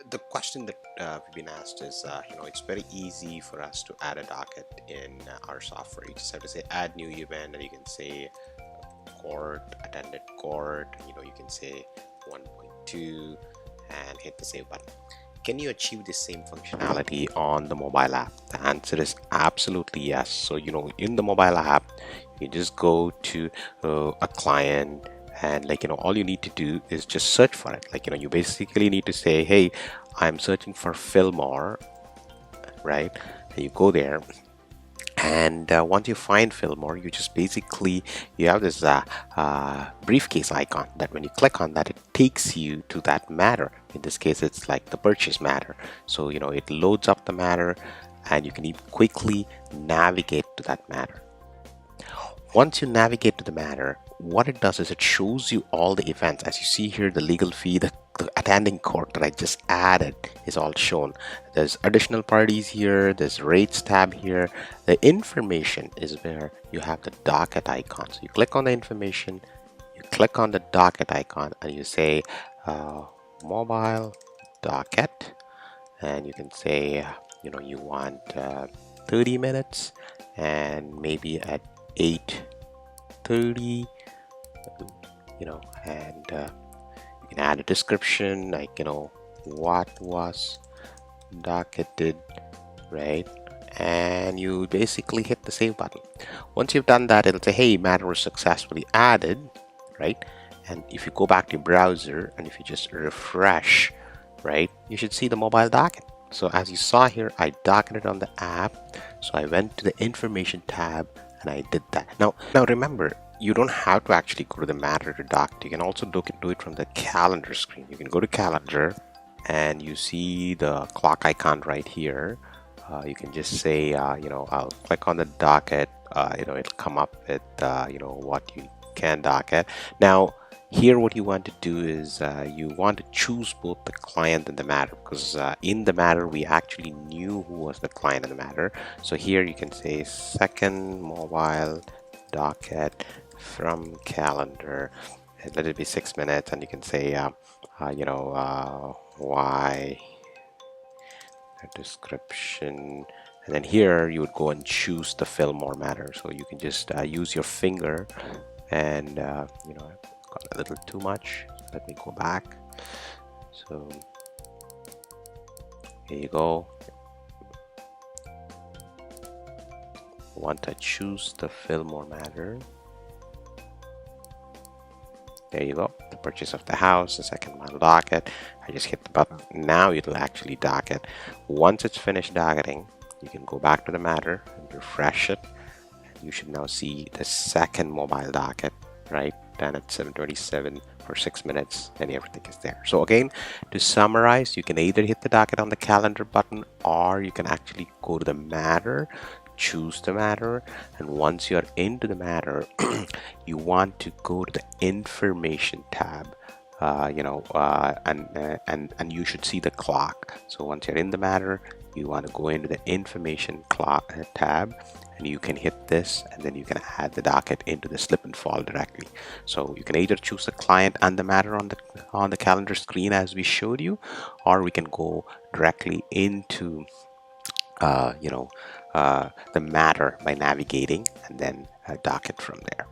The question that we've been asked is, it's very easy for us to add a docket in our software. You just have to say add new event, and you can say court, attended court, you can say 1.2 and hit the save button. Can you achieve the same functionality on the mobile app? The answer is absolutely yes. So, in the mobile app, you just go to a client, and all you need to do is just search for it. You basically need to say, hey, I'm searching for Fillmore, right? And you go there, and once you find Fillmore, you just basically you have this briefcase icon that when you click on that, it takes you to that matter. In this case, it's like the purchase matter. So it loads up the matter, and you can quickly navigate to that matter. Once you navigate to the matter, what it does is it shows you all the events. As you see here, the legal fee, the attending court that I just added is all shown. There's additional parties here, there's rates tab here. The information is where you have the docket icon. So you click on the information, you click on the docket icon, and you say mobile docket, and you can say you want 30 minutes, and maybe at 8:30, and you can add a description like what was docketed, right? And you basically hit the save button. Once you've done that, it'll say, hey, matter was successfully added, right? And if you go back to your browser and if you just refresh, right, you should see the mobile docket. So as you saw here, I docketed on the app, so I went to the information tab and I did that. Now remember, you don't have to actually go to the matter to docket. You can also do it from the calendar screen. You can go to calendar, and you see the clock icon right here. You can just say, I'll click on the docket. It'll come up with, what you can docket. Now, here what you want to do is you want to choose both the client and the matter, because in the matter we actually knew who was the client in the matter. So here you can say second mobile docket from calendar, and let it be 6 minutes, and you can say why a description, and then here you would go and choose the Fillmore matter. So you can just use your finger, and got a little too much. Let me go back. So here you go. Once I choose the Fillmore matter, there you go, the purchase of the house, the second mile docket. I just hit the button. Now it'll actually docket. Once it's finished docketing, you can go back to the matter and refresh it. You should now see the second mobile docket, right? Done at 7:27 for 6 minutes, and everything is there. So again, to summarize, you can either hit the docket on the calendar button, or you can actually go to the matter, choose the matter, and once you're into the matter, you want to go to the information tab, and you should see the clock. So once you're in the matter, you want to go into the information clock tab, and you can hit this, and then you can add the docket into the slip and fall directly. So you can either choose the client and the matter on the calendar screen as we showed you, or we can go directly into the matter by navigating, and then docket from there.